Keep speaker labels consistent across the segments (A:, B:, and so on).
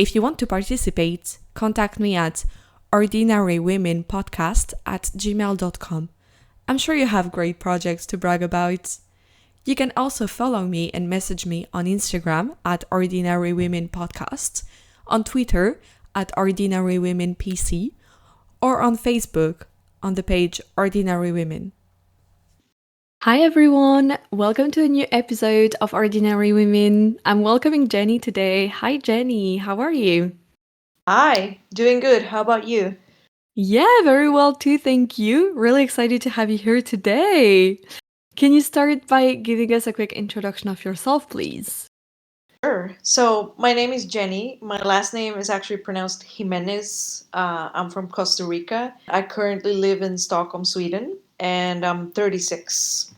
A: If you want to participate, contact me at ordinarywomenpodcast@gmail.com. I'm sure you have great projects to brag about. You can also follow me and message me on Instagram at Ordinary Women Podcast, on Twitter at Ordinary Women PC, or on Facebook on the page Ordinary Women. Hi everyone, welcome to a new episode of Ordinary Women. I'm welcoming Jenny today. Hi Jenny, how are you?
B: Hi, doing good. How about you?
A: Yeah, very well too, thank you. Really excited to have you here today. Can you start by giving us a quick introduction of yourself, please?
B: Sure. So, my name is Jenny. My last name is actually pronounced Jimenez. I'm from Costa Rica. I currently live in Stockholm, Sweden, and I'm 36.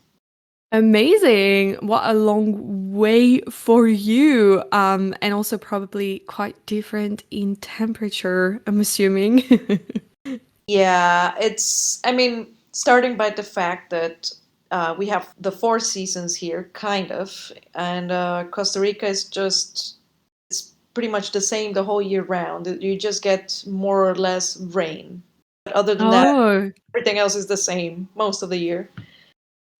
A: Amazing. What a long way for you. And also probably quite different in temperature, I'm assuming.
B: Yeah, starting by the fact that we have the four seasons here, kind of, and Costa Rica is it's pretty much the same the whole year round. You just get more or less rain. But other than that,
A: Oh,
B: everything else is the same most of the year.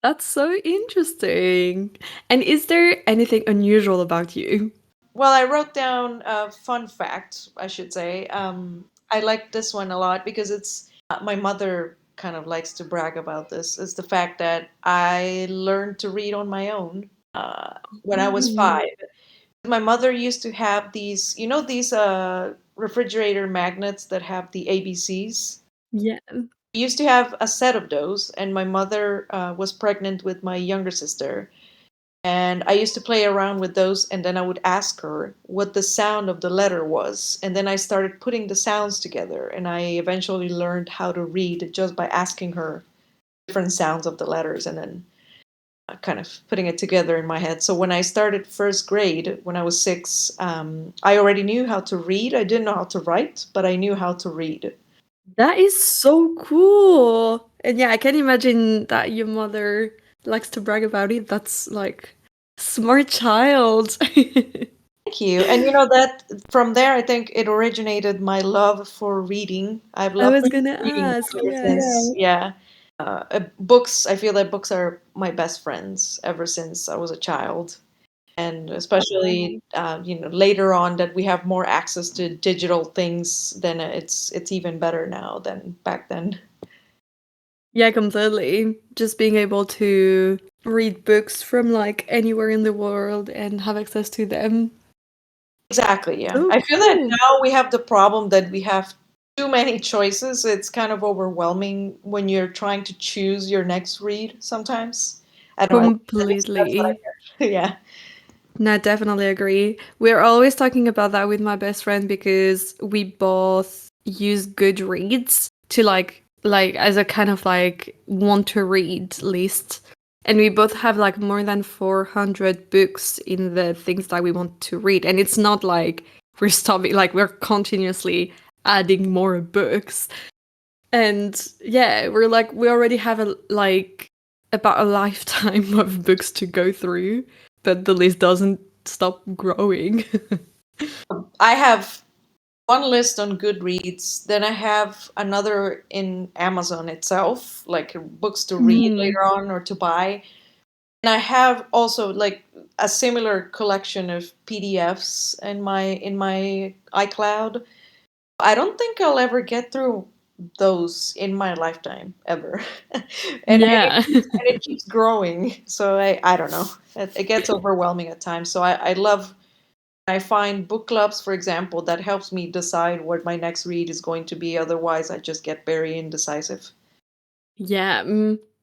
A: that's so interesting. And is there anything unusual about you?
B: Well, I wrote down a fun fact, I should say. I like this one a lot because it's my mother kind of likes to brag about this. It's the fact that I learned to read on my own when I was
A: Oh,
B: 5. My mother used to have these, these refrigerator magnets that have the ABCs.
A: yeah.
B: We used to have a set of those, and my mother was pregnant with my younger sister. And I used to play around with those, and then I would ask her what the sound of the letter was. And then I started putting the sounds together, and I eventually learned how to read just by asking her different sounds of the letters and then kind of putting it together in my head. So when I started first grade, when I was 6, I already knew how to read. I didn't know how to write, but I knew how to read.
A: That is so cool. And yeah, I can imagine that your mother likes to brag about it. That's like smart child.
B: Thank you. And you know that from there, I think it originated my love for reading. I've
A: I
B: loved
A: was gonna
B: reading
A: ask,
B: ever
A: yeah.
B: since, yeah. Books, I feel that books are my best friends ever since I was a child. And especially, later on that we have more access to digital things, then it's even better now than back then.
A: Yeah, completely. Just being able to read books from like anywhere in the world and have access to them.
B: Exactly, yeah.
A: So
B: I feel that
A: cool.
B: now we have the problem that we have too many choices. It's kind of overwhelming when you're trying to choose your next read sometimes. I don't know, at least that's what I
A: Completely.
B: hear. Yeah.
A: No, definitely agree. We're always talking about that with my best friend because we both use Goodreads to like as a kind of like want to read list. And we both have like more than 400 books in the things that we want to read. And it's not like we're stopping, like we're continuously adding more books. And yeah, we're like we already have about a lifetime of books to go through, but the list doesn't stop growing.
B: I have one list on Goodreads, then I have another in Amazon itself, like books to read
A: Mm.
B: later on or to buy. And I have also like a similar collection of PDFs in my iCloud. I don't think I'll ever get through those in my lifetime ever.
A: Yeah.
B: And it keeps growing. So I don't know. It gets overwhelming at times. So I love I find book clubs, for example, that helps me decide what my next read is going to be. Otherwise, I just get very indecisive.
A: Yeah,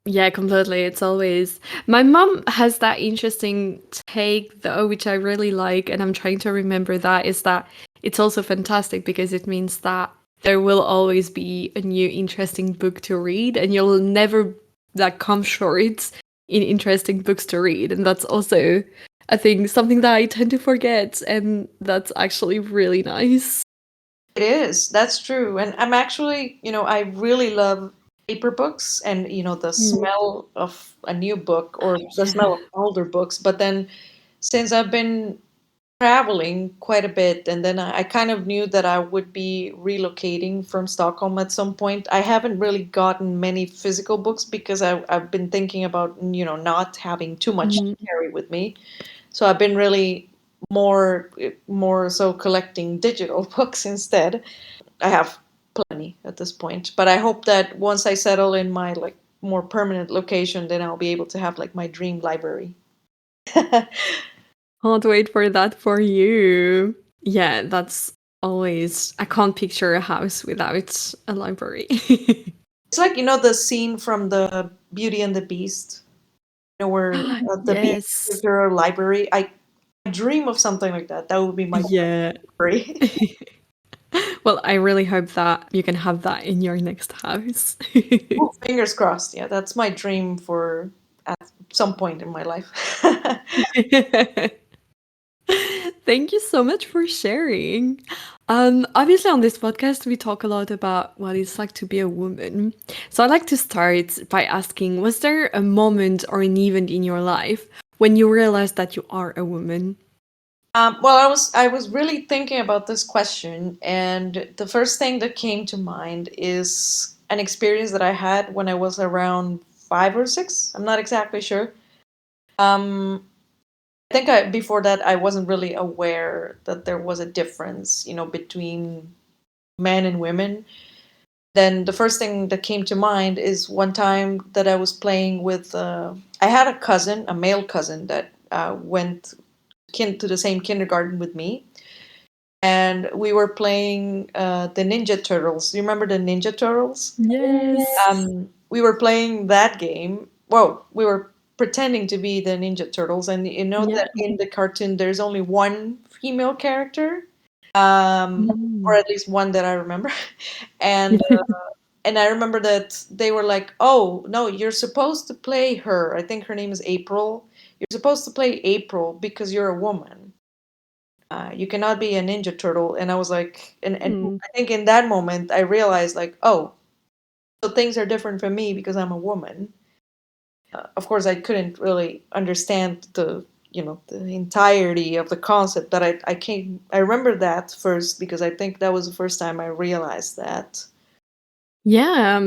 A: yeah, completely. It's always my mom has that interesting take though, which I really like, and I'm trying to remember that is that it's also fantastic because it means that there will always be a new interesting book to read, and you'll never like come short in interesting books to read, and that's also I think something that I tend to forget, and that's actually really nice.
B: It is. That's true. And I'm actually, I really love paper books and, the
A: Mm.
B: smell of a new book or the smell
A: Yeah.
B: of older books. But then since I've been traveling quite a bit, and then I kind of knew that I would be relocating from Stockholm at some point. I haven't really gotten many physical books because I've been thinking about, not having too much to
A: Mm.
B: carry with me. So I've been really more so collecting digital books instead. I have plenty at this point, but I hope that once I settle in my like more permanent location, then I'll be able to have like my dream library.
A: Can't wait for that for you. Yeah, that's always. I can't picture a house without a library.
B: It's like the scene from the Beauty and the Beast, where the beast gives
A: Yes.
B: her a library. I dream of something like that. That would be my
A: Yeah.
B: library.
A: Well, I really hope that you can have that in your next house.
B: Ooh, fingers crossed. Yeah, that's my dream for at some point in my life.
A: Thank you so much for sharing. Obviously, on this podcast, we talk a lot about what it's like to be a woman. So I'd like to start by asking, was there a moment or an event in your life when you realized that you are a woman?
B: Well, I was really thinking about this question, and the first thing that came to mind is an experience that I had when I was around 5 or 6. I'm not exactly sure. Um, I think before that I wasn't really aware that there was a difference, between men and women. Then the first thing that came to mind is one time that I was playing with. I had a cousin, a male cousin, that went to the same kindergarten with me, and we were playing the Ninja Turtles. You remember the Ninja Turtles?
A: Yes.
B: We were playing that game. Well, we were pretending to be the Ninja Turtles, and you know
A: Yeah.
B: that in the cartoon there's only one female character, or
A: Mm.
B: at least one that I remember. And I remember that they were like, "Oh no, you're supposed to play her. I think her name is April. You're supposed to play April because you're a woman. You cannot be a Ninja Turtle." And I was like, and
A: Mm.
B: I think in that moment I realized like, oh, so things are different for me because I'm a woman. Of course, I couldn't really understand the entirety of the concept, but I remember that first because I think that was the first time I realized that.
A: Yeah,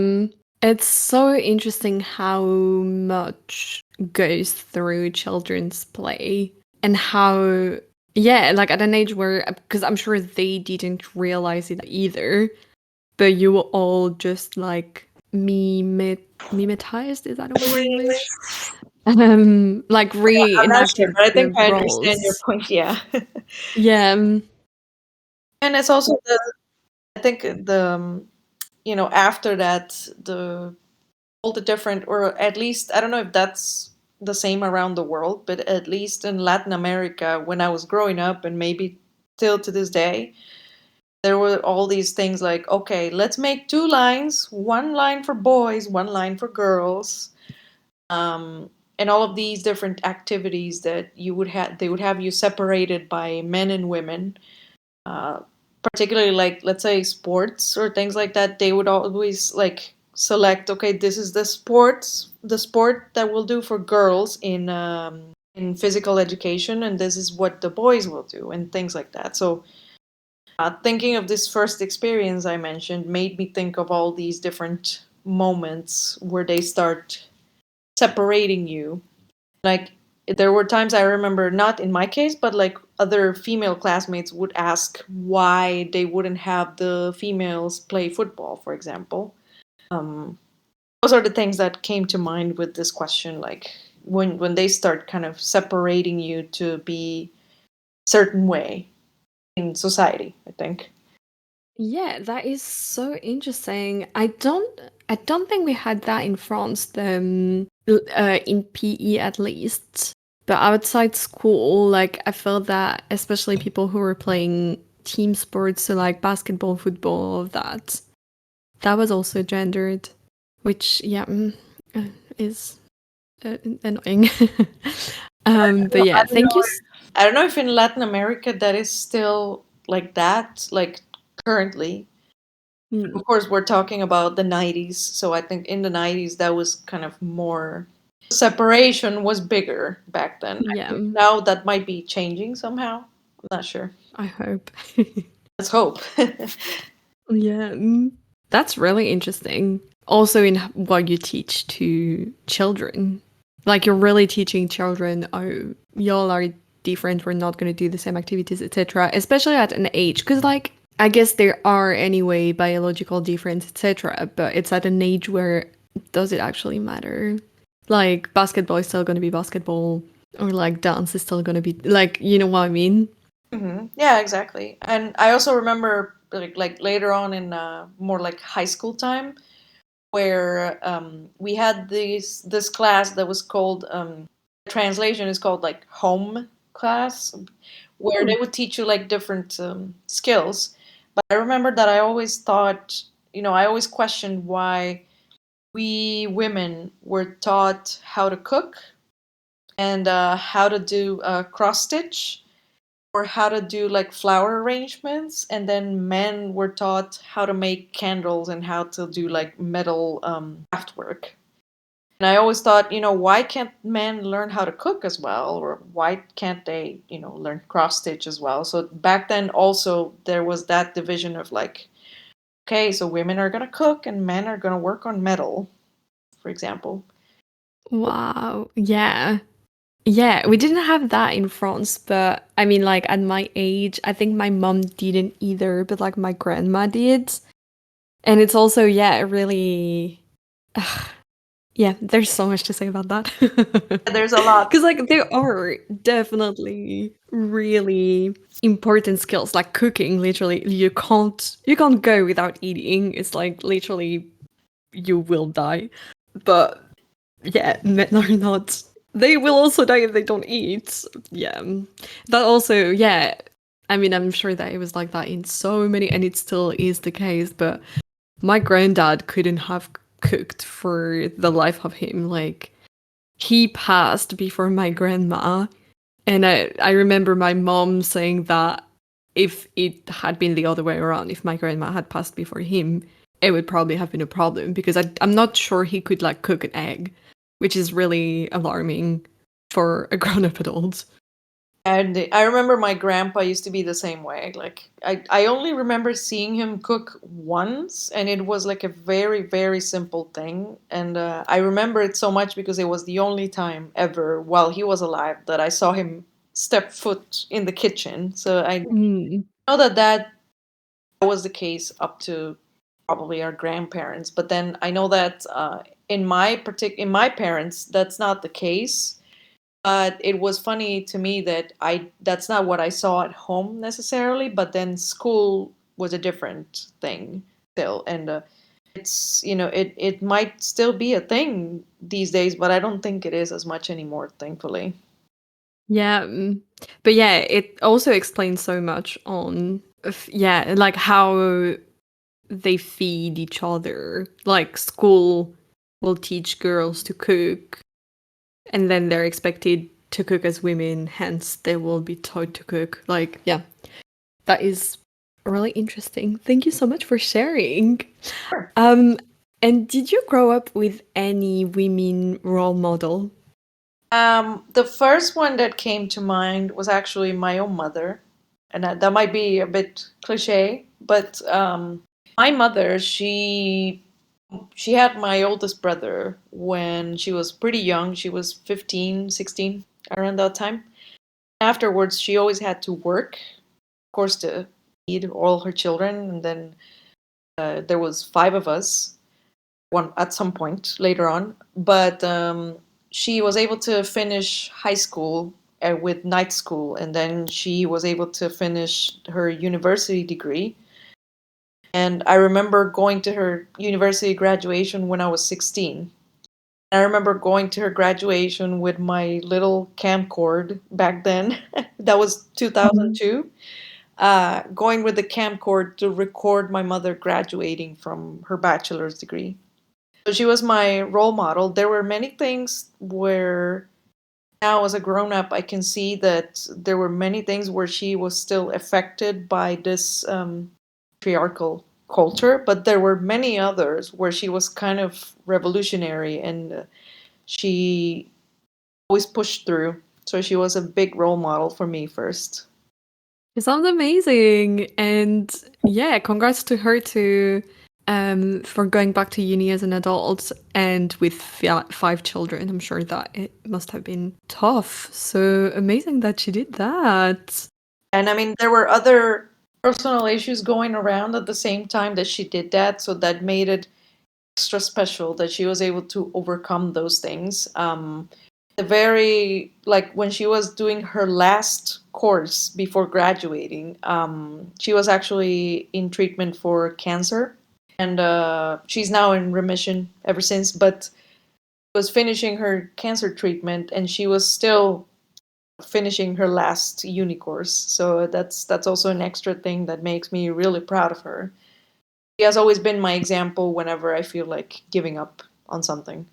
A: it's so interesting how much goes through children's play and how, yeah, like at an age where, because I'm sure they didn't realize it either, but you were all just like mimetized, is that a word in English? Like
B: I'm not sure,
A: reenacted
B: but I think
A: the
B: I understand your
A: roles.
B: point. Yeah,
A: Yeah,
B: and it's also I think after that all the different, or at least I don't know if that's the same around the world, but at least in Latin America when I was growing up, and maybe till to this day, there were all these things like, okay, let's make two lines, one line for boys, one line for girls, and all of these different activities that they would have you separated by men and women, uh, particularly like let's say sports or things like that. They would always like select, okay, this is the sport that we'll do for girls in physical education, and this is what the boys will do, and things like that. So thinking of this first experience I mentioned made me think of all these different moments where they start separating you. Like there were times I remember, not in my case, but like other female classmates would ask why they wouldn't have the females play football, for example. Um, those are the things that came to mind with this question, like when they start kind of separating you to be a certain way in society, I think.
A: yeah, that is so interesting. I don't think we had that in France, in PE at least. But outside school, like I felt that especially people who were playing team sports, so like basketball, football, all of that was also gendered, which yeah, is annoying. But
B: I
A: yeah,
B: don't know.
A: thank you.
B: I don't know if in Latin America that is still like that, like currently.
A: Mm,
B: Of course, we're talking about the 90s, so I think in the 90s that was kind of more separation was bigger back then. I
A: yeah.
B: think now that might be changing somehow. I'm not sure.
A: I hope.
B: Let's hope.
A: Yeah, that's really interesting. Also, in what you teach to children, like you're really teaching children, oh, y'all are different. We're not going to do the same activities, etc. Especially at an age, because like I guess there are anyway biological difference, etc. But it's at an age where does it actually matter? Like basketball is still going to be basketball, or like dance is still going to be like, you know what I mean?
B: Yeah, exactly. And I also remember like later on in more like high school time where we had this class that was called translation is called like home class, where they would teach you like different skills. But I remember that I always thought, I always questioned why we women were taught how to cook and how to do cross stitch or how to do like flower arrangements, and then men were taught how to make candles and how to do like metal craft work. And I always thought, why can't men learn how to cook as well? Or why can't they, learn cross stitch as well? So back then also there was that division of like, okay, so women are going to cook and men are going to work on metal, for example.
A: Wow. Yeah. Yeah, we didn't have that in France, but I mean, like at my age, I think my mom didn't either, but like my grandma did. And it's also, yeah, really, yeah, there's so much to say about that.
B: There's a lot.
A: Because like there are definitely really important skills, like cooking. Literally, you can't go without eating. It's like literally you will die. But yeah, men are not. They will also die if they don't eat. Yeah. That also, yeah. I mean, I'm sure that it was like that in so many, and it still is the case, but my granddad couldn't have cooked for the life of him. Like, he passed before my grandma. And I remember my mom saying that if it had been the other way around, if my grandma had passed before him, it would probably have been a problem because I'm not sure he could like cook an egg, which is really alarming for a grown-up adult.
B: And I remember my grandpa used to be the same way. Like I only remember seeing him cook once, and it was like a very, very simple thing. And I remember it so much because it was the only time ever while he was alive that I saw him step foot in the kitchen. So I
A: Mm.
B: know that was the case up to probably our grandparents. But then I know that in my parents, that's not the case. But it was funny to me that I that's not what I saw at home necessarily, but then school was a different thing still. And it's, it might still be a thing these days, but I don't think it is as much anymore, thankfully.
A: Yeah, but yeah, it also explains so much on yeah, like how they feed each other. Like school will teach girls to cook, and then they're expected to cook as women, hence they will be taught to cook. Like, yeah, that is really interesting. Thank you so much for sharing.
B: Sure.
A: Um, and did you grow up with any women role model?
B: The first one that came to mind was actually my own mother, and that might be a bit cliche, but my mother, she had my oldest brother when she was pretty young. She was 15, 16, around that time. Afterwards, she always had to work, of course, to feed all her children, and then there was five of us one at some point later on. But she was able to finish high school with night school, and then she was able to finish her university degree. And I remember going to her university graduation when I was 16. I remember going to her graduation with my little camcord back then. That was 2002. Going with the camcord to record my mother graduating from her bachelor's degree. So she was my role model. There were many things where now, as a grown up, I can see that there were many things where she was still affected by this patriarchal culture, but there were many others where she was kind of revolutionary and she always pushed through. So she was a big role model for me first.
A: It sounds amazing. And yeah, congrats to her too, for going back to uni as an adult and with 5 children. I'm sure that it must have been tough. So amazing that she did that.
B: And I mean, there were other personal issues going around at the same time that she did that, so that made it extra special that she was able to overcome those things. The very like when she was doing her last course before graduating, she was actually in treatment for cancer, and she's now in remission ever since. But was finishing her cancer treatment, and she was still finishing her last uni course. So that's also an extra thing that makes me really proud of her. She has always been my example whenever I feel like giving up on something.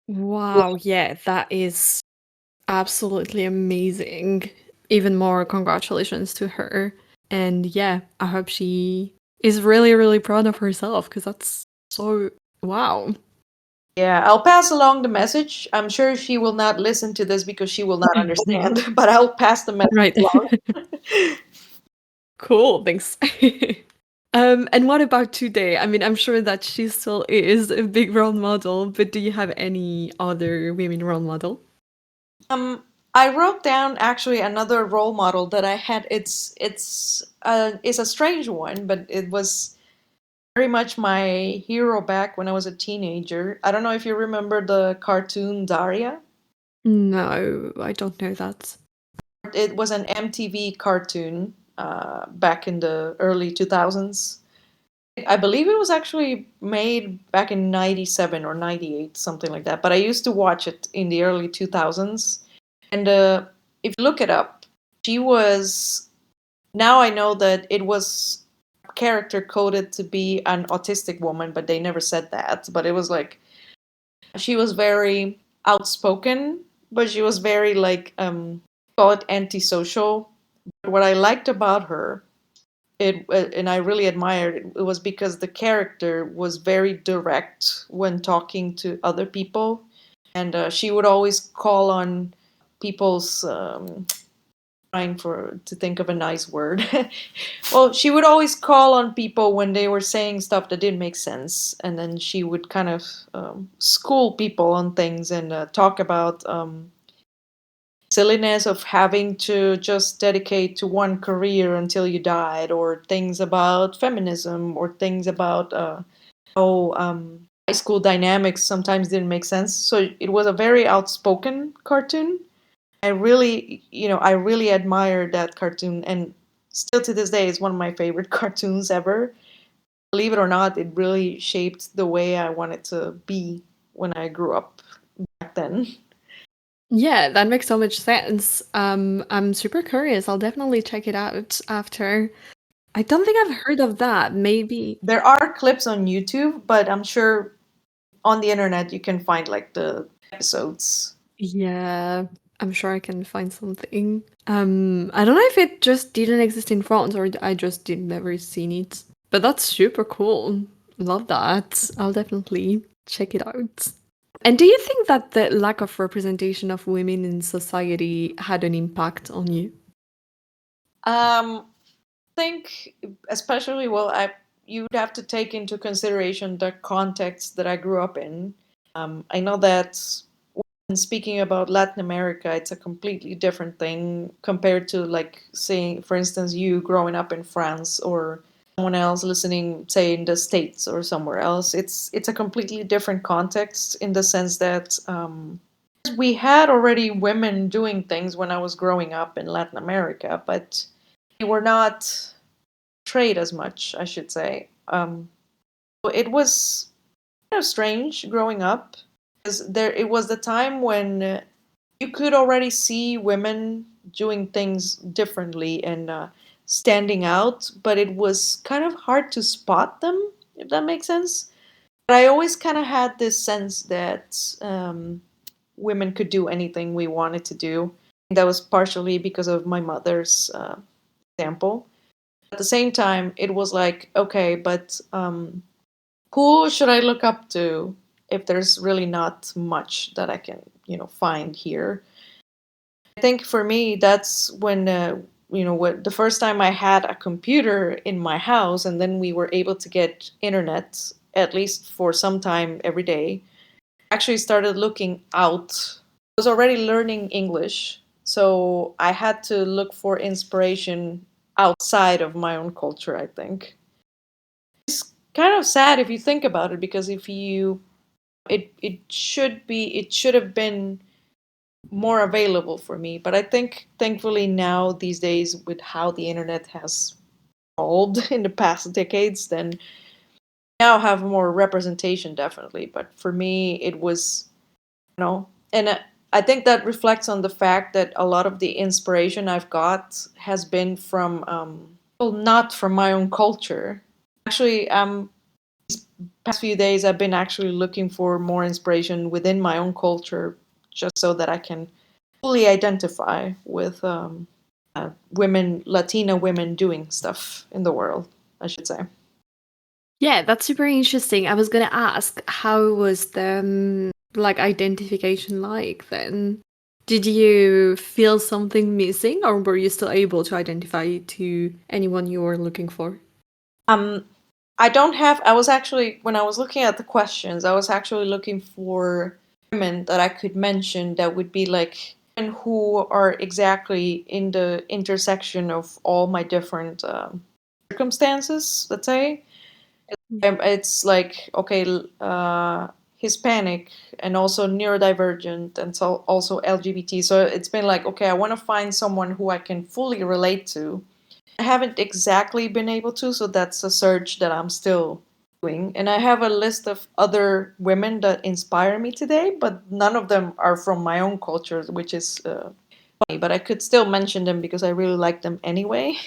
A: Wow, yeah, that is absolutely amazing. Even more congratulations to her. And yeah, I hope she is really, really proud of herself because that's so wow.
B: Yeah, I'll pass along the message. I'm sure she will not listen to this because she will not understand, but I'll pass the message
A: Right.
B: along.
A: Cool, thanks. And what about today? I mean, I'm sure that she still is a big role model, but do you have any other women role model?
B: I wrote down actually another role model that I had. It's a strange one, but it was very much my hero back when I was a teenager. I don't know if you remember the cartoon Daria.
A: No, I don't know that.
B: It was an MTV cartoon back in the early 2000s. I believe it was actually made back in 97 or 98, something like that. But I used to watch it in the early 2000s. And if you look it up, she was. Now I know that it was character coded to be an autistic woman, but they never said that. But it was like she was very outspoken, but she was very like call it antisocial. But what I liked about her, it and I really admired it, it was because the character was very direct when talking to other people, and she would always call on people's trying for to think of a nice word. Well, she would always call on people when they were saying stuff that didn't make sense, and then she would kind of school people on things and talk about silliness of having to just dedicate to one career until you died, or things about feminism, or things about how high school dynamics sometimes didn't make sense. So it was a very outspoken cartoon. I really, I really admired that cartoon, and still to this day, it's one of my favorite cartoons ever. Believe it or not, it really shaped the way I wanted to be when I grew up back then.
A: Yeah, that makes so much sense. I'm super curious. I'll definitely check it out after. I don't think I've heard of that. Maybe.
B: There are clips on YouTube, but I'm sure on the internet you can find like the episodes.
A: Yeah, I'm sure I can find something. I don't know if it just didn't exist in France or I just did never seen it. But that's super cool. Love that. I'll definitely check it out. And do you think that the lack of representation of women in society had an impact on you?
B: Um, think especially well, I you'd have to take into consideration the context that I grew up in. I know that when speaking about Latin America, it's a completely different thing compared to like saying, for instance, you growing up in France or someone else listening, say, in the States or somewhere else. It's a completely different context in the sense that we had already women doing things when I was growing up in Latin America, but they were not trade as much, I should say. It was kind of strange growing up because there it was the time when you could already see women doing things differently and standing out, but it was kind of hard to spot them, if that makes sense. But I always kind of had this sense that women could do anything we wanted to do. That was partially because of my mother's example. At the same time, it was like, okay, but who should I look up to if there's really not much that I can, find here? I think for me, that's when what the first time I had a computer in my house, and then we were able to get internet at least for some time every day, I actually started looking out. I was already learning English, so I had to look for inspiration outside of my own culture, I think. It's kind of sad if you think about it, because if you it should have been more available for me. But I think thankfully now these days, with how the internet has evolved in the past decades, then now have more representation, definitely. But for me, it was, and I think that reflects on the fact that a lot of the inspiration I've got has been from, well, not from my own culture. Actually, past few days I've been actually looking for more inspiration within my own culture, just so that I can fully identify with women, Latina women doing stuff in the world, I should say.
A: Yeah, that's super interesting. I was gonna ask, how was the like identification like then? Did you feel something missing, or were you still able to identify to anyone you were looking for?
B: Um, I don't have. I was actually, when I was looking at the questions, I was actually looking for women that I could mention that would be like, and who are exactly in the intersection of all my different circumstances. Let's say it's like, okay, Hispanic, and also neurodivergent, and so also LGBT. So it's been like, okay, I want to find someone who I can fully relate to. I haven't exactly been able to, so that's a search that I'm still doing. And I have a list of other women that inspire me today, but none of them are from my own culture, which is funny. But I could still mention them because I really like them anyway.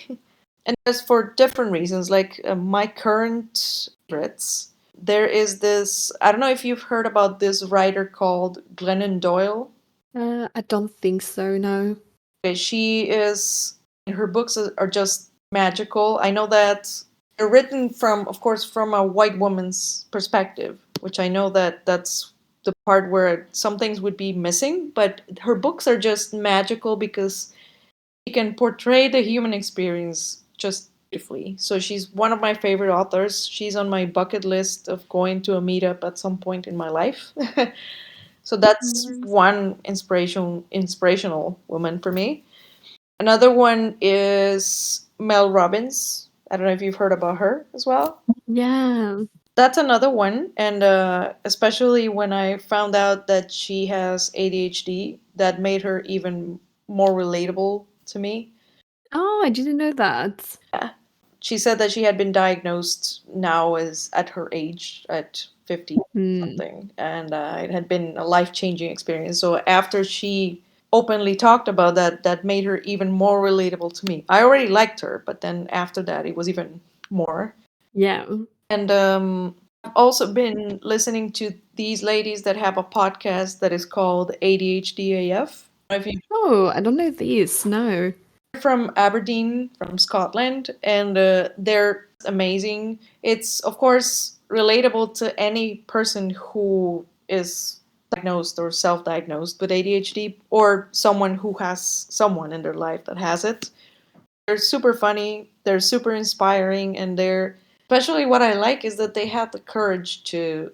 B: And as for different reasons, like my current favorites, there is this. I don't know if you've heard about this writer called Glennon Doyle.
A: I don't think so, no.
B: Okay, she is. Her books are just magical. I know that they're written from, of course, from a white woman's perspective, which I know that that's the part where some things would be missing. But her books are just magical because she can portray the human experience just beautifully. So she's one of my favorite authors. She's on my bucket list of going to a meetup at some point in my life. So that's
A: Mm.
B: one inspirational woman for me. Another one is Mel Robbins. I don't know if you've heard about her as well.
A: Yeah.
B: That's another one, and especially when I found out that she has ADHD, that made her even more relatable to me.
A: Oh, I didn't know that.
B: Yeah. She said that she had been diagnosed now as at her age, at 50
A: Hmm.
B: something, and it had been a life-changing experience. So after she openly talked about that, that made her even more relatable to me. I already liked her, but then after that it was even more.
A: Yeah.
B: And I've also been listening to these ladies that have a podcast that is called ADHDAF. If you
A: Oh, I don't know these, no.
B: from Aberdeen, from Scotland, and they're amazing. It's, of course, relatable to any person who is diagnosed or self diagnosed with ADHD, or someone who has someone in their life that has it. They're super funny, they're super inspiring, and they're, especially what I like is that they had the courage to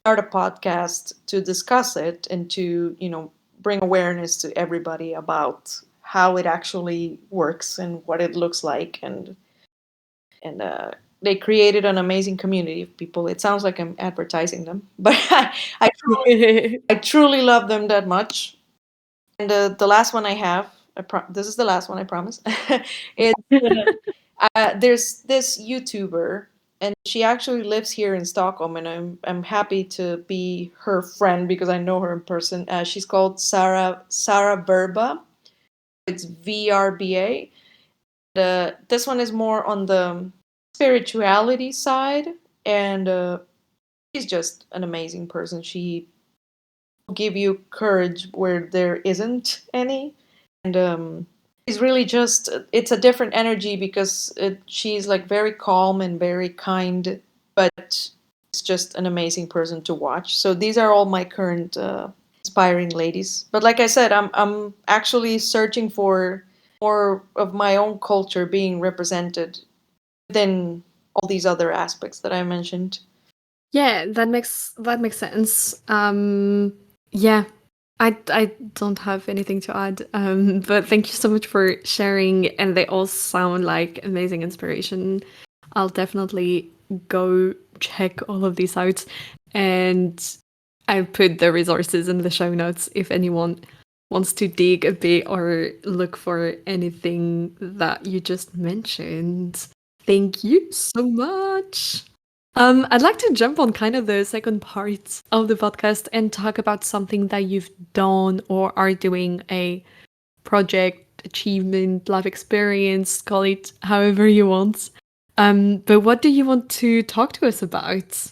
B: start a podcast to discuss it and to, bring awareness to everybody about how it actually works and what it looks like, and they created an amazing community of people. It sounds like I'm advertising them, but I truly love them that much. And the last one I have, this is the last one, I promise. It's there's this YouTuber, and she actually lives here in Stockholm, and I'm happy to be her friend because I know her in person. She's called Sarah Verba. It's VRBA. This one is more on the spirituality side, and she's just an amazing person. She will give you courage where there isn't any, and she's really just, it's a different energy because she's like very calm and very kind, but it's just an amazing person to watch. So these are all my current inspiring ladies. But like I said, I'm actually searching for more of my own culture being represented within all these other aspects that I mentioned.
A: Yeah, that makes sense. Yeah, I don't have anything to add. But thank you so much for sharing, and they all sound like amazing inspiration. I'll definitely go check all of these out, and I'll put the resources in the show notes if anyone wants to dig a bit or look for anything that you just mentioned. Thank you so much. I'd like to jump on kind of the second part of the podcast and talk about something that you've done or are doing, a project, achievement, life experience, call it however you want. But what do you want to talk to us about?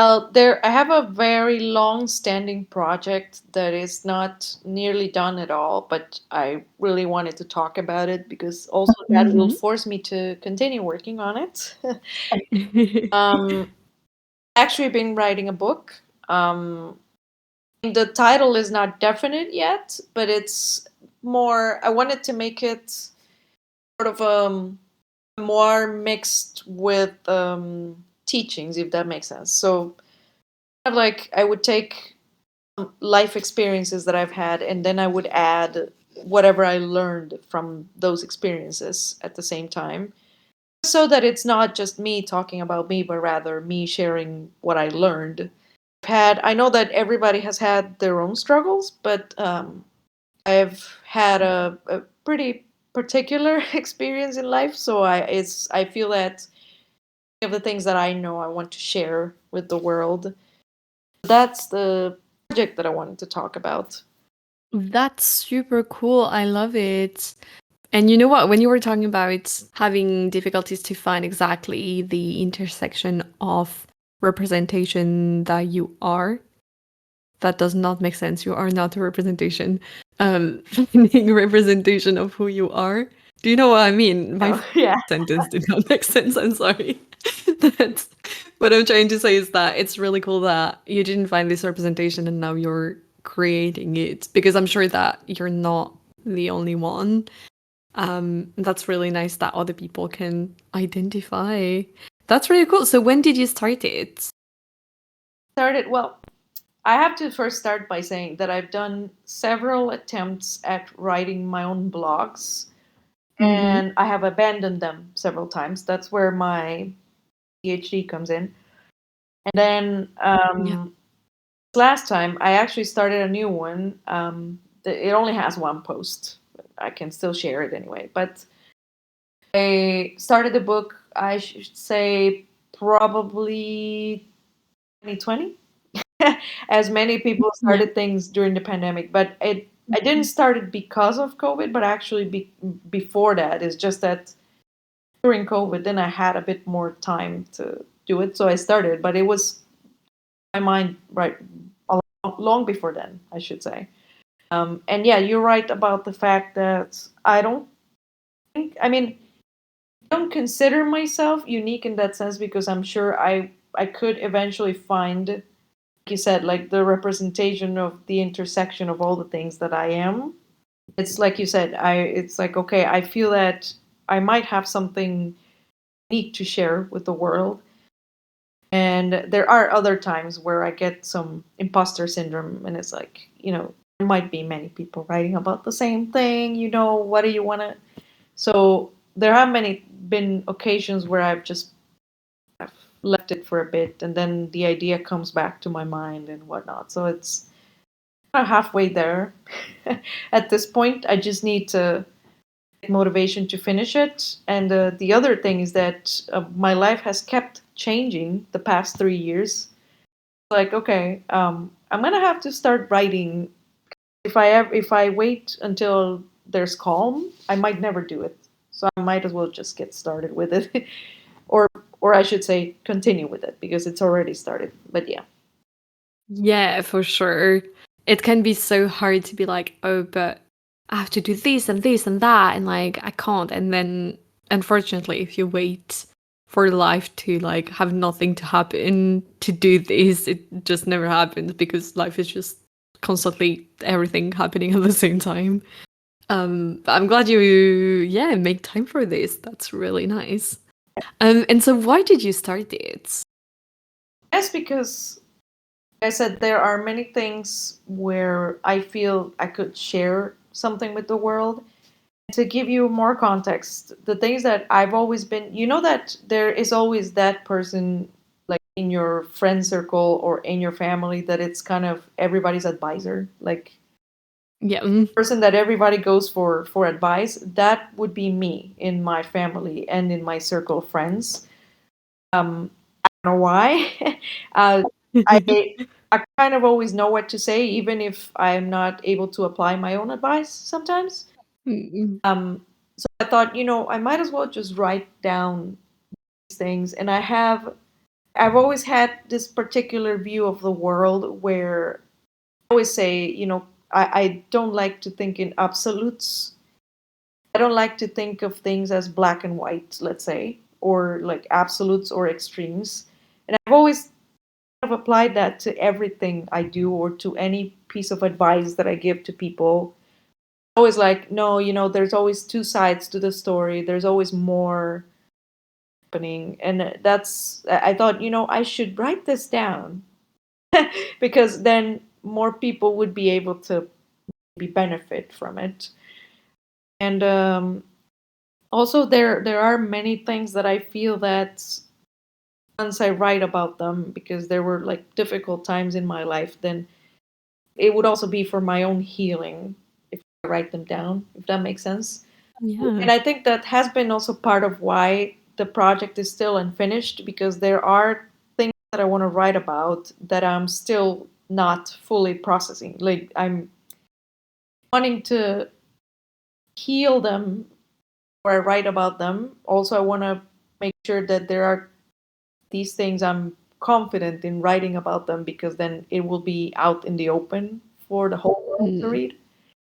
B: I have a very long-standing project that is not nearly done at all, but I really wanted to talk about it because also that will force me to continue working on it. um, actually, been writing a book. Um, the title is not definite yet, but it's more. I wanted to make it sort of more mixed with teachings, if that makes sense. So, kind of like I would take life experiences that I've had, and then I would add whatever I learned from those experiences at the same time, so that it's not just me talking about me, but rather me sharing what I learned. I know that everybody has had their own struggles, but I've had a pretty particular experience in life, so I feel that of the things that I know I want to share with the world. That's the project that I wanted to talk about.
A: That's super cool. I love it. And you know what? When you were talking about having difficulties to find exactly the intersection of representation that you are, that does not make sense. You are not a representation. Finding representation of who you are. Do you know what I mean? My
B: Yeah.
A: sentence did not make sense. I'm sorry. That's what I'm trying to say is that it's really cool that you didn't find this representation and now you're creating it, because I'm sure that you're not the only one. That's really nice that other people can identify. That's really cool. So when did you start it?
B: Well, I have to first start by saying that I've done several attempts at writing my own blogs, and I have abandoned them several times. That's where my PhD comes in. And then
A: Yeah.
B: last time I actually started a new one. It only has one post. I can still share it anyway. But I started the book, I should say, probably 2020. As many people
A: Yeah.
B: started things during the pandemic, but I didn't start it because of COVID, but actually before that. It's just that during COVID, then I had a bit more time to do it, so I started. But it was my mind right long before then, I should say. And yeah, you're right about the fact that I don't think. I mean, I don't consider myself unique in that sense because I'm sure I could eventually find, like you said, like the representation of the intersection of all the things that I am. It's like you said, it's like, okay, I feel that I might have something unique to share with the world. And there are other times where I get some imposter syndrome, and it's like, there might be many people writing about the same thing. What do you want to? So there have been occasions where I've left it for a bit, and then the idea comes back to my mind and whatnot. So it's kind of halfway there at this point. I just need to get motivation to finish it. And the other thing is that my life has kept changing the past 3 years. Like, okay, I'm gonna have to start writing. If I wait until there's calm, I might never do it. So I might as well just get started with it, or I should say, continue with it because it's already started. But yeah.
A: Yeah, for sure. It can be so hard to be like, oh, but I have to do this and this and that, and like I can't. And then, unfortunately, if you wait for life to like have nothing to happen to do this, it just never happens because life is just constantly everything happening at the same time. But I'm glad you, yeah, make time for this. That's really nice. And so why did you start it?
B: Yes, because like I said, there are many things where I feel I could share something with the world. To give you more context, the things that I've always been, you know, that there is always that person like in your friend circle or in your family that it's kind of everybody's advisor, like
A: Yeah.
B: person that everybody goes for advice. That would be me in my family and in my circle of friends. I don't know why. uh, I I kind of always know what to say, even if I'm not able to apply my own advice sometimes.
A: Mm,
B: So I thought, I might as well just write down these things. And I've always had this particular view of the world where I always say, I don't like to think in absolutes. I don't like to think of things as black and white, let's say, or like absolutes or extremes. And I've always kind of applied that to everything I do or to any piece of advice that I give to people. Always like, no, there's always two sides to the story. There's always more happening. And I thought, I should write this down because then more people would be able to maybe benefit from it. And also, there are many things that I feel that once I write about them, because there were like difficult times in my life, then it would also be for my own healing if I write them down, if that makes sense.
A: yeah.
B: And I think that has been also part of why the project is still unfinished, because there are things that I want to write about that I'm still not fully processing. Like I'm wanting to heal them or I write about them. Also, I want to make sure that there are these things I'm confident in writing about them, because then it will be out in the open for the whole world to
A: Mm.
B: read.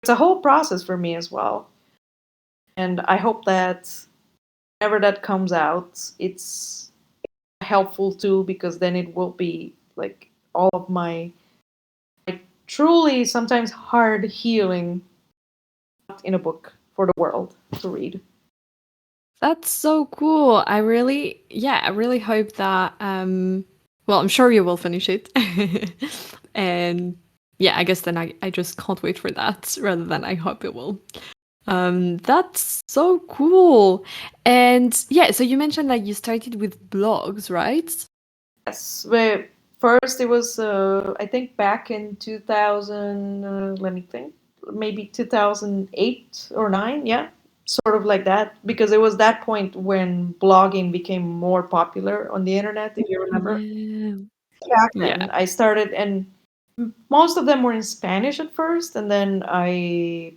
B: It's a whole process for me as well. And I hope that whenever that comes out, it's helpful too, because then it will be like all of my truly sometimes hard healing in a book for the world to read.
A: That's so cool. I really hope that well, I'm sure you will finish it. And yeah, I guess then I just can't wait for that rather than I hope it will. That's so cool. And yeah, so you mentioned that you started with blogs, right?
B: Yes, but first it was I think back in 2000. Let me think, maybe 2008 or 9. Yeah, sort of like that, because it was that point when blogging became more popular on the internet. If you remember,
A: Yeah.
B: back
A: Yeah.
B: then I started, and most of them were in Spanish at first, and then I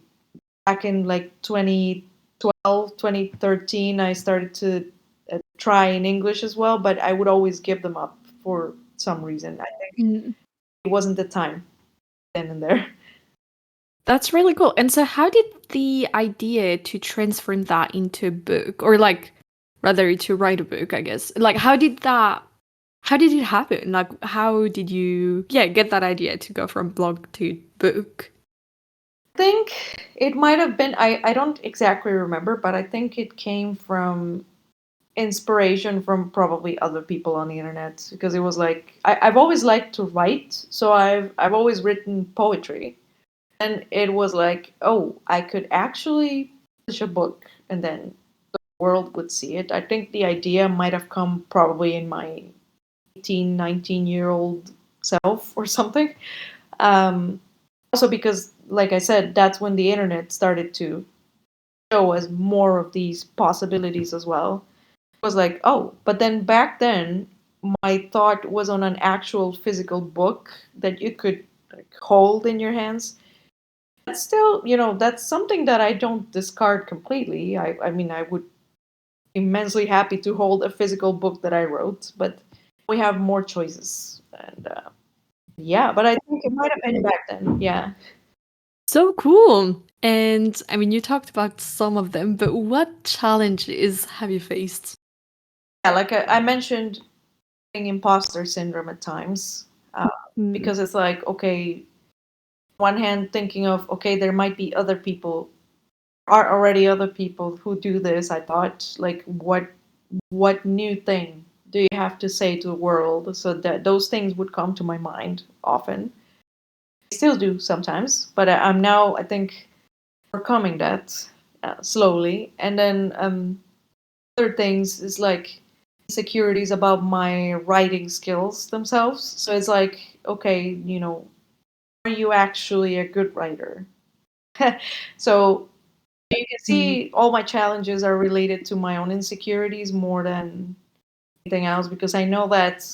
B: back in like 2012, 2013, I started to try in English as well, but I would always give them up for some reason. I think
A: Mm.
B: it wasn't the time then and there.
A: That's really cool. And so how did the idea to transform that into a book or like rather to write a book, I guess. Like how did it happen? Like how did you get that idea to go from blog to book?
B: I think it might have been, I don't exactly remember, but I think it came from inspiration from probably other people on the internet, because it was like I've always liked to write, so I've always written poetry. And it was like, oh, I could actually publish a book and then the world would see it. I think the idea might have come probably in my 18, 19-year-old self or something. Um, Also, because, like I said, that's when the internet started to show us more of these possibilities as well. It was like, oh, but then back then, my thought was on an actual physical book that you could like, hold in your hands. That's still, that's something that I don't discard completely. I mean, I would immensely happy to hold a physical book that I wrote, but we have more choices. And yeah, but I think it might have been back then. Yeah.
A: So cool. And I mean you talked about some of them, but what challenges have you faced?
B: Yeah, like I mentioned, having imposter syndrome at times, uh,
A: Mm.
B: because it's like, okay, one hand thinking of, okay, there might be other people are already other people who do this. I thought, like, what new thing do you have to say to the world? So that those things would come to my mind often. I still do sometimes, but I'm now, I think, overcoming that slowly. And then other things is like insecurities about my writing skills themselves. So it's like, okay, are you actually a good writer? So you can
A: Mm.
B: see all my challenges are related to my own insecurities more than anything else, because I know that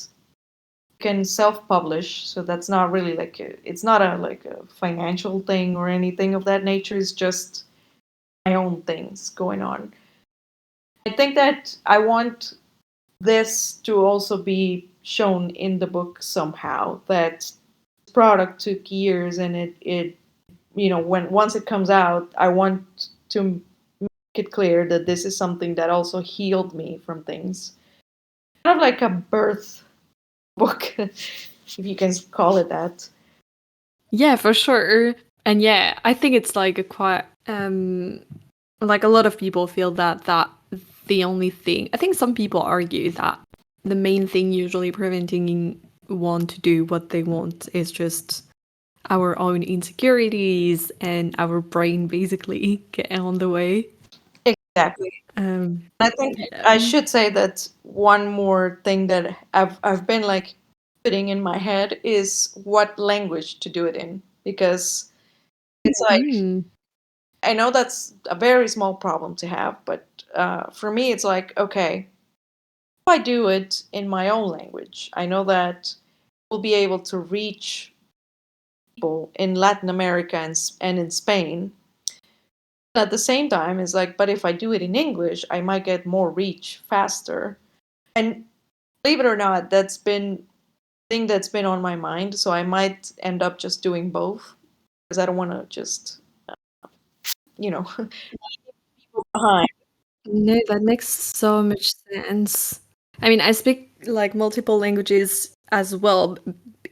B: you can self-publish, so that's not really like it's not a like a financial thing or anything of that nature. It's just my own things going on. I think that I want this to also be shown in the book somehow, that product took years, and it when once it comes out, I want to make it clear that this is something that also healed me from things, kind of like a birth book, if you can call it that.
A: Yeah, for sure. And yeah, I think it's like a quite like a lot of people feel that the only thing, I think some people argue that the main thing usually preventing one to do what they want is just our own insecurities and our brain basically getting on the way.
B: Exactly. I think
A: Yeah.
B: I should say that one more thing that I've been like putting in my head is what language to do it in, because it's like,
A: Mm.
B: I know that's a very small problem to have, but for me, it's like, okay, if I do it in my own language, I know that we'll be able to reach people in Latin America and in Spain. At the same time, it's like, but if I do it in English, I might get more reach faster. And believe it or not, that's been thing that's been on my mind. So I might end up just doing both, because I don't want to just, you know, people behind.
A: No, that makes so much sense. I mean, I speak like multiple languages as well.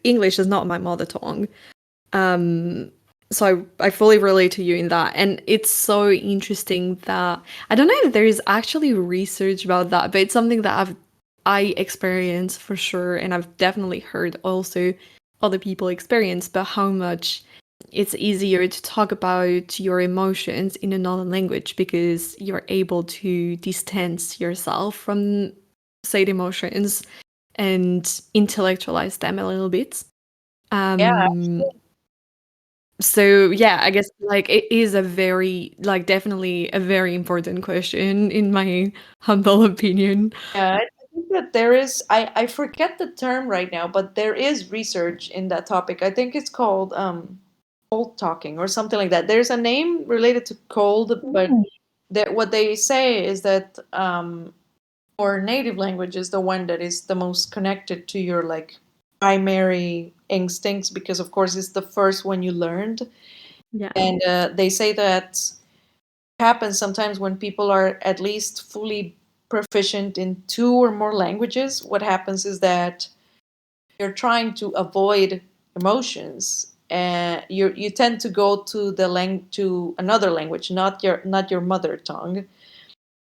A: English is not my mother tongue. Um, so I fully relate to you in that. And it's so interesting that I don't know if there is actually research about that, but it's something that I experience for sure, and I've definitely heard also other people experience, but how much it's easier to talk about your emotions in another language because you're able to distance yourself from said emotions and intellectualize them a little bit.
B: Yeah.
A: Um, so yeah, I guess like it is a very like definitely a very important question in my humble opinion.
B: Yeah, I think that there is, I forget the term right now, but there is research in that topic. I think it's called cold talking or something like that. There's a name related to cold, but what they say is that our native language is the one that is the most connected to your like primary instincts, because of course it's the first one you learned.
A: Yeah.
B: And they say that happens sometimes when people are at least fully proficient in two or more languages. What happens is that you're trying to avoid emotions, and you tend to go to to another language, not your mother tongue. I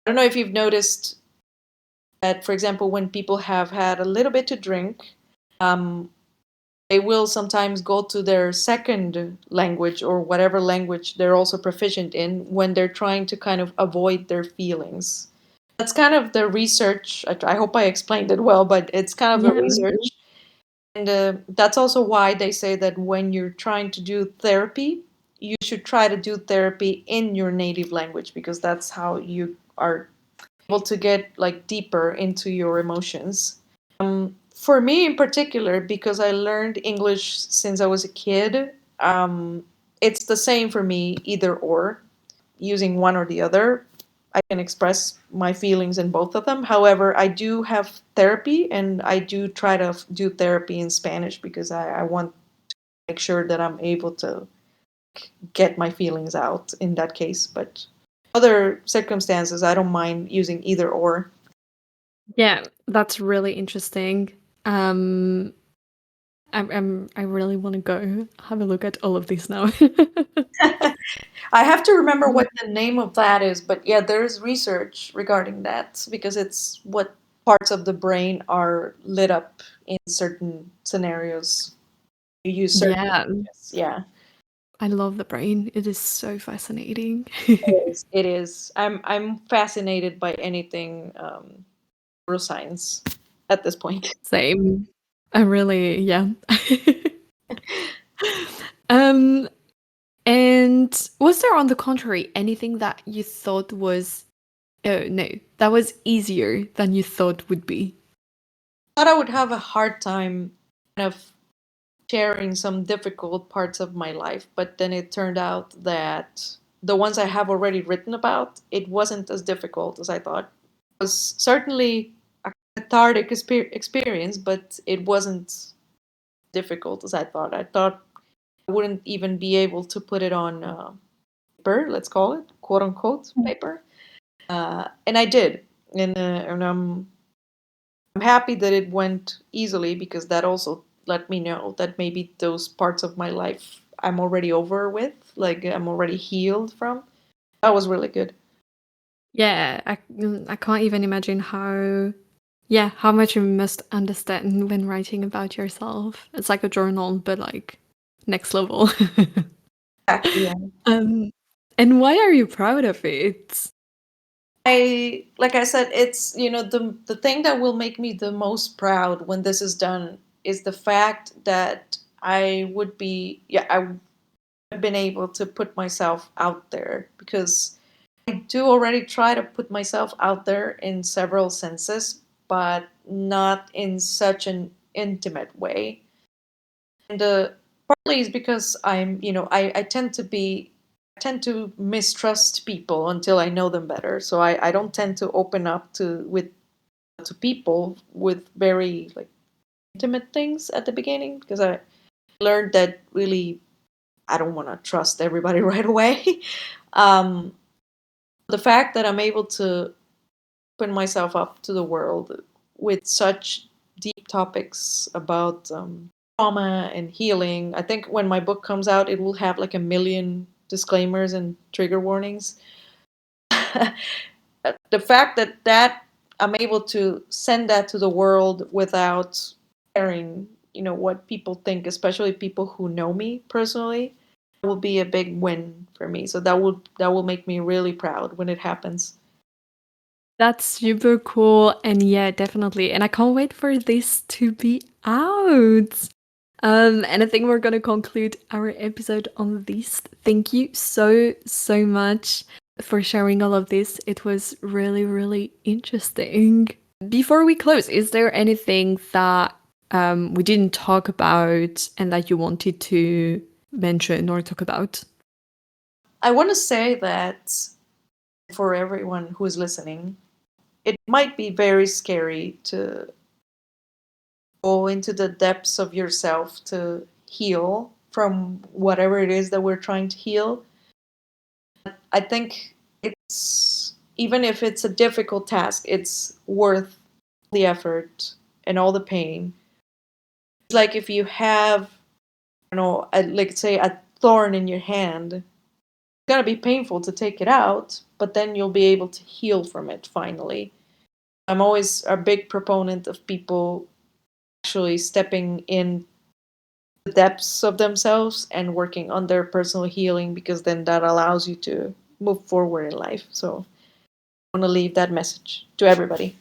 B: don't know if you've noticed that, for example, when people have had a little bit to drink, um, they will sometimes go to their second language or whatever language they're also proficient in when they're trying to kind of avoid their feelings. That's kind of the research. I hope I explained it well, but it's kind of the
A: Yeah.
B: research. And that's also why they say that when you're trying to do therapy, you should try to do therapy in your native language, because that's how you are able to get like deeper into your emotions. For me in particular, because I learned English since I was a kid, it's the same for me, either or, using one or the other. I can express my feelings in both of them. However, I do have therapy, and I do try to do therapy in Spanish, because I want to make sure that I'm able to get my feelings out in that case. But other circumstances, I don't mind using either or.
A: Yeah, that's really interesting. Um I really want to go have a look at all of this now.
B: I have to remember what the name of that is, but yeah, there is research regarding that because it's what parts of the brain are lit up in certain scenarios. You use certain
A: Yeah,
B: images. Yeah,
A: I love the brain. It is so fascinating.
B: it is. It is. I'm fascinated by anything neuroscience at this point.
A: Same. I really, yeah. Um, and was there, on the contrary, anything that you thought was, oh no, that was easier than you thought would be?
B: Thought I would have a hard time kind of sharing some difficult parts of my life, but then it turned out that the ones I have already written about, it wasn't as difficult as I thought. It was certainly a cathartic experience, but it wasn't difficult as I thought. I thought I wouldn't even be able to put it on paper, let's call it, quote unquote, paper. And I did. And I'm happy that it went easily because that also let me know that maybe those parts of my life I'm already over with, like I'm already healed from. That was really good.
A: Yeah, I can't even imagine how, yeah, how much you must understand when writing about yourself. It's like a journal, but like next level.
B: Exactly. Yeah.
A: Um, and why are you proud of it?
B: Like I said, it's the thing that will make me the most proud when this is done is the fact that I've been able to put myself out there because I do already try to put myself out there in several senses, but not in such an intimate way. And partly is because I tend to mistrust people until I know them better. So I don't tend to open up to people with very like intimate things at the beginning because I learned that really I don't want to trust everybody right away. um, the fact that I'm able to open myself up to the world with such deep topics about trauma and healing. I think when my book comes out, it will have like a million disclaimers and trigger warnings. The fact that I'm able to send that to the world without caring, what people think, especially people who know me personally, will be a big win for me. So that will make me really proud when it happens.
A: That's super cool. And yeah, definitely. And I can't wait for this to be out. And I think we're going to conclude our episode on this. Thank you so, so much for sharing all of this. It was really, really interesting. Before we close, is there anything that we didn't talk about and that you wanted to mention or talk about?
B: I want to say that for everyone who is listening, it might be very scary to go into the depths of yourself to heal from whatever it is that we're trying to heal. I think it's even if it's a difficult task, it's worth the effort and all the pain. It's like if you have, like say a thorn in your hand, it's gonna be painful to take it out, but then you'll be able to heal from it finally. I'm always a big proponent of people actually stepping in the depths of themselves and working on their personal healing because then that allows you to move forward in life. So I want to leave that message to everybody.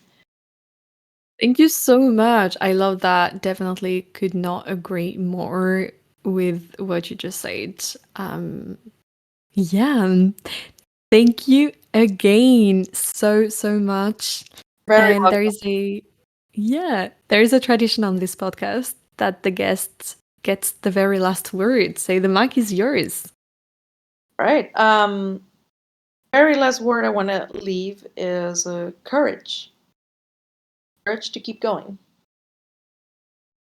A: Thank you so much. I love that. Definitely could not agree more with what you just said. Yeah. Thank you again so, so much.
B: Very
A: And
B: welcome.
A: there is a tradition on this podcast that the guest gets the very last word. So the mic is yours.
B: All right. Very last word I want to leave is courage. Courage to keep going.